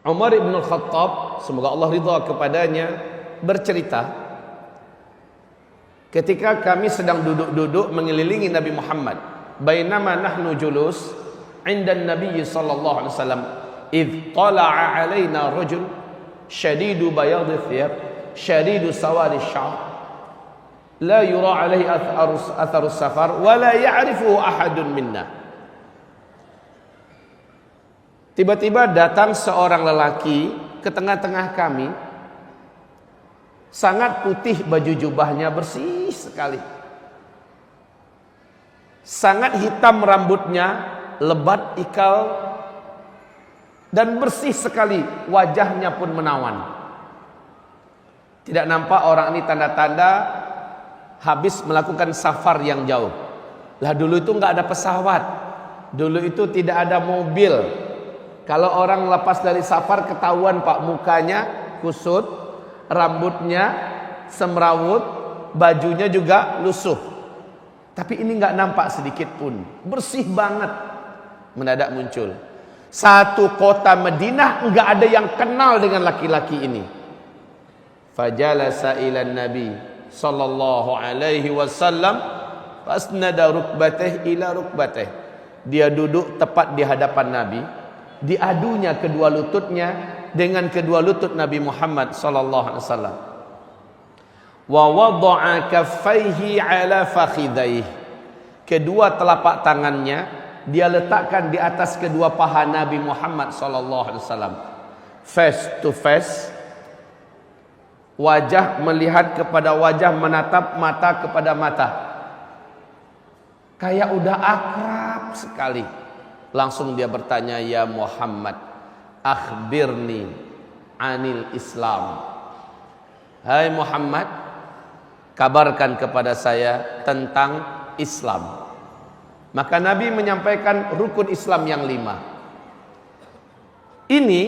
Umar ibn Khattab, semoga Allah ridha kepadanya, bercerita, ketika kami sedang duduk-duduk mengelilingi Nabi Muhammad, bainama nahnu julus inda Nabi sallallahu alaihi wasallam, idh tala'a alaina rajul shadidu bayadhi thiyab shadidu sawadi sya'ar la yura alaihi atharu safar wa la ya'rifuhu ahadun minna. Tiba-tiba datang seorang lelaki ke tengah-tengah kami, sangat putih baju jubahnya, bersih sekali, sangat hitam rambutnya, lebat ikal, dan bersih sekali, wajahnya pun menawan. Tidak nampak orang ini tanda-tanda habis melakukan safar yang jauh. Lah dulu itu nggak ada pesawat, dulu itu tidak ada mobil. Kalau orang lepas dari safar ketahuan pak, mukanya kusut, rambutnya semrawut, bajunya juga lusuh. Tapi ini nggak nampak sedikit pun, bersih banget. Mendadak muncul satu kota Madinah, nggak ada yang kenal dengan laki-laki ini. Fajalasa ilan Nabi sallallahu alaihi wasallam fasnada rukbatih ila rukbatih. Dia duduk tepat di hadapan Nabi, diadunya kedua lututnya dengan kedua lutut Nabi Muhammad sallallahu alaihi wasallam. Wa wada'a kaffaihi ala fakhidaihi. Kedua telapak tangannya dia letakkan di atas kedua paha Nabi Muhammad sallallahu alaihi wasallam. Face to face, wajah melihat kepada wajah, menatap mata kepada mata. Kayak udah akrab sekali. Langsung dia bertanya, ya Muhammad, akhbirni anil Islam. Hai Muhammad, kabarkan kepada saya tentang Islam. Maka Nabi menyampaikan rukun Islam yang 5. Ini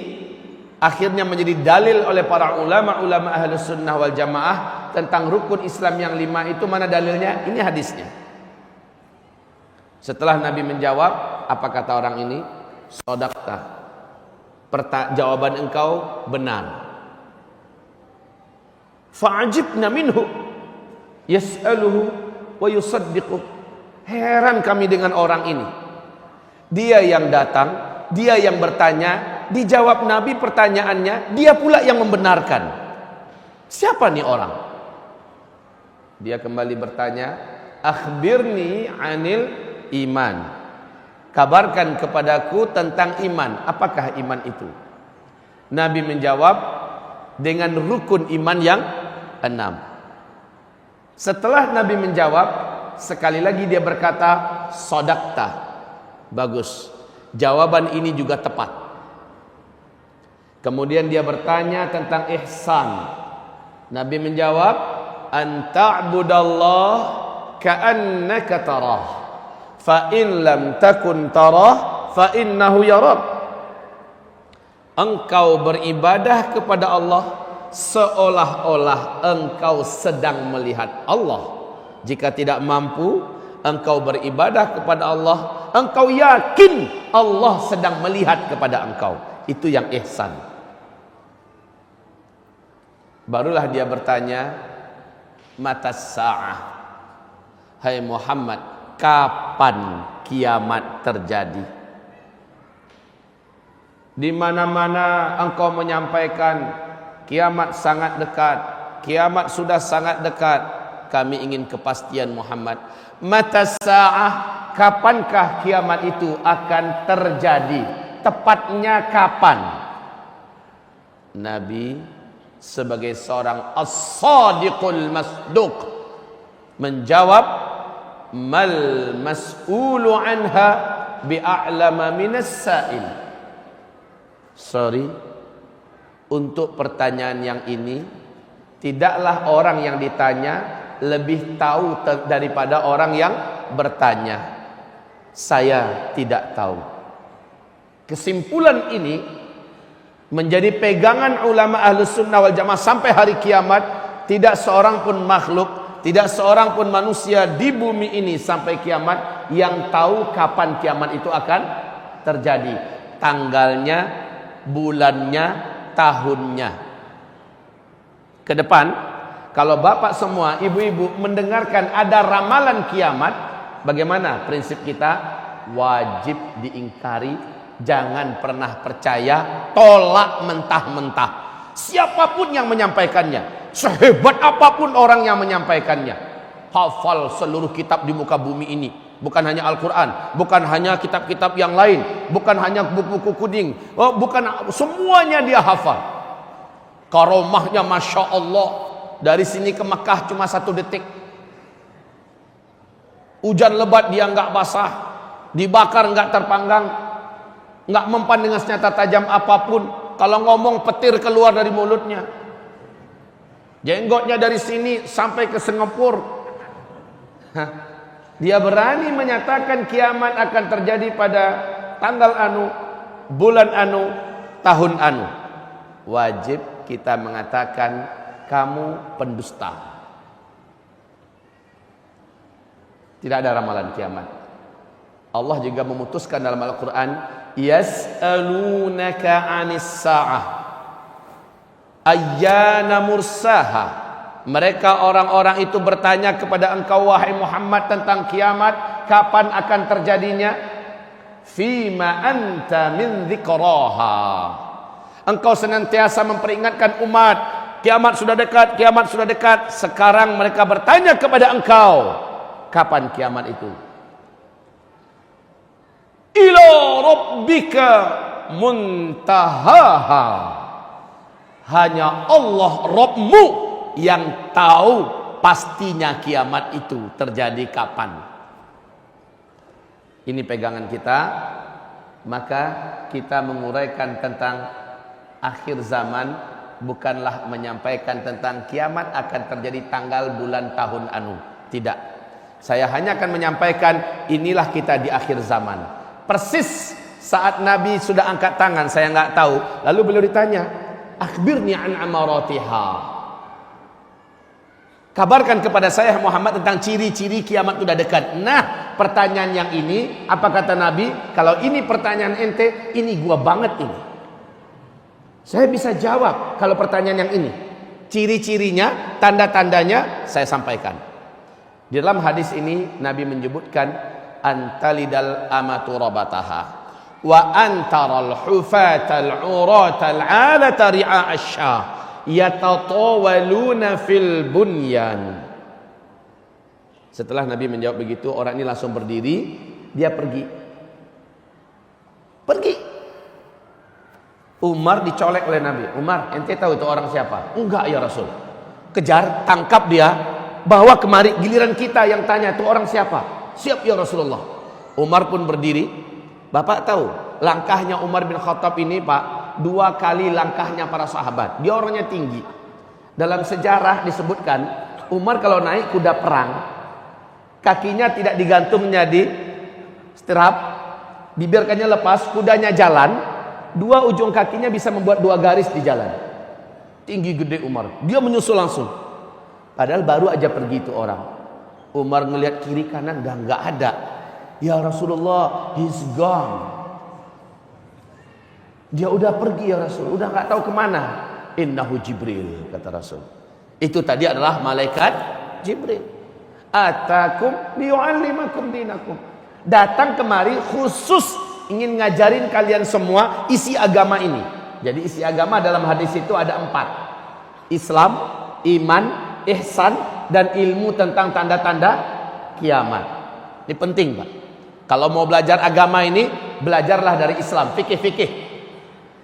akhirnya menjadi dalil oleh para ulama Ahlus Sunnah wal Jamaah tentang rukun Islam yang 5 itu. Mana dalilnya? Ini hadisnya. Setelah Nabi menjawab, apa kata orang ini? Shadaqta. Jawaban engkau benar. Fa'ajibna minhu yas'aluhu wa yusaddiqu. Heran kami dengan orang ini. Dia yang datang, dia yang bertanya, dijawab Nabi pertanyaannya, dia pula yang membenarkan. Siapa nih orang? Dia kembali bertanya, akhbirni anil iman. Kabarkan kepadaku tentang iman. Apakah iman itu? Nabi menjawab dengan rukun iman yang 6. Setelah Nabi menjawab, sekali lagi dia berkata, shadaqta. Bagus. Jawaban ini juga tepat. Kemudian dia bertanya tentang ihsan. Nabi menjawab, an ta'budallah ka'annaka tarah. Fa in lam takun tarah fa innahu yarak. Engkau beribadah kepada Allah seolah-olah engkau sedang melihat Allah. Jika tidak mampu engkau beribadah kepada Allah, engkau yakin Allah sedang melihat kepada engkau. Itu yang ihsan. Barulah dia bertanya, matas sa'ah. Hai Muhammad, kapan kiamat terjadi? Di mana-mana engkau menyampaikan kiamat sangat dekat, kiamat sudah sangat dekat. Kami ingin kepastian Muhammad. Matas sa'ah, kapankah kiamat itu akan terjadi? Tepatnya kapan? Nabi sebagai seorang as-sadiqul masduq menjawab, mal mas'ulu anha bi'a'lama minas sa'il. Sorry, untuk pertanyaan yang ini tidaklah orang yang ditanya lebih tahu daripada orang yang bertanya. Saya tidak tahu. Kesimpulan ini menjadi pegangan ulama Ahlus Sunnah wal Jamaah sampai hari kiamat. Tidak seorang pun makhluk, tidak seorang pun manusia di bumi ini sampai kiamat yang tahu kapan kiamat itu akan terjadi. Tanggalnya bulannya, tahunnya. Ke depan, kalau bapak semua, ibu-ibu mendengarkan ada ramalan kiamat, bagaimana prinsip kita? Wajib diingkari, jangan pernah percaya, tolak mentah-mentah. Siapapun yang menyampaikannya, sehebat apapun orang yang menyampaikannya, hafal seluruh kitab di muka bumi ini, bukan hanya Al-Quran, bukan hanya kitab-kitab yang lain, bukan hanya buku-buku kuning, bukan, semuanya dia hafal. Karomahnya Masya Allah, dari sini ke Mekah cuma 1 detik. Hujan lebat dia nggak basah, dibakar nggak terpanggang, nggak mempan dengan senjata tajam apapun. Kalau ngomong petir keluar dari mulutnya, jenggotnya dari sini sampai ke Singapura. Dia berani menyatakan kiamat akan terjadi pada tanggal anu, bulan anu, tahun anu. Wajib kita mengatakan kamu pendusta. Tidak ada ramalan kiamat. Allah juga memutuskan dalam Al-Quran, yas'alunaka 'anis sa'ah ayyana mursaha. Mereka orang-orang itu bertanya kepada engkau wahai Muhammad tentang kiamat, kapan akan terjadinya? Fima anta min dzikraha. Engkau senantiasa memperingatkan umat, kiamat sudah dekat, kiamat sudah dekat. Sekarang mereka bertanya kepada engkau, kapan kiamat itu? Ila rabbika muntahaha. Hanya Allah Rabbmu yang tahu pastinya kiamat itu terjadi kapan. Ini pegangan kita. Maka kita menguraikan tentang akhir zaman, bukanlah menyampaikan tentang kiamat akan terjadi tanggal, bulan, tahun anu. Tidak. Saya hanya akan menyampaikan inilah kita di akhir zaman. Persis saat Nabi sudah angkat tangan, saya nggak tahu. Lalu beliau ditanya, akhbirni an amaratiha. Kabarkan kepada saya Muhammad tentang ciri-ciri kiamat sudah dekat. Nah, pertanyaan yang ini, apa kata Nabi? Kalau ini pertanyaan ente, ini gua banget ini. Saya bisa jawab kalau pertanyaan yang ini. Ciri-cirinya, tanda-tandanya saya sampaikan. Di dalam hadis ini Nabi menyebutkan antalidal amatu rabataha wa antaral hufatal uratal alata ri'a'asya yatatawaluna fil bunyan. Setelah Nabi menjawab begitu, orang ini langsung berdiri, dia pergi. Umar dicolek oleh Nabi. Umar, ente tahu itu orang siapa? Enggak ya Rasul. Kejar, tangkap dia, bawa kemari. Giliran kita yang tanya itu orang siapa? Siap ya Rasulullah. Umar pun berdiri. Bapak tahu langkahnya Umar bin Khattab ini, Pak, 2 kali langkahnya para sahabat. Dia orangnya tinggi. Dalam sejarah disebutkan Umar kalau naik kuda perang, kakinya tidak digantungnya di stirap, dibiarkannya lepas, kudanya jalan. 2 ujung kakinya bisa membuat 2 garis di jalan. Tinggi gede Umar. Dia menyusul langsung. Padahal baru aja pergi itu orang. Umar ngelihat kiri kanan dah nggak ada. Ya Rasulullah, he's gone. Dia udah pergi ya Rasul, udah nggak tahu kemana. Innahu Jibril, kata Rasul. Itu tadi adalah malaikat Jibril. Atakum liyu'allimakum dinakum. Datang kemari khusus ingin ngajarin kalian semua isi agama ini. Jadi isi agama dalam hadis itu ada 4. Islam, iman, ihsan, dan ilmu tentang tanda-tanda kiamat. Ini penting, Pak. Kalau mau belajar agama ini, belajarlah dari Islam, fikih-fikih.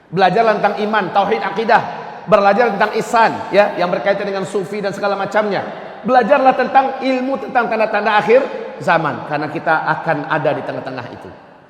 Belajar tentang iman, tauhid, akidah. Belajar tentang ihsan, ya, yang berkaitan dengan sufi dan segala macamnya. Belajarlah tentang ilmu tentang tanda-tanda akhir zaman, karena kita akan ada di tengah-tengah itu.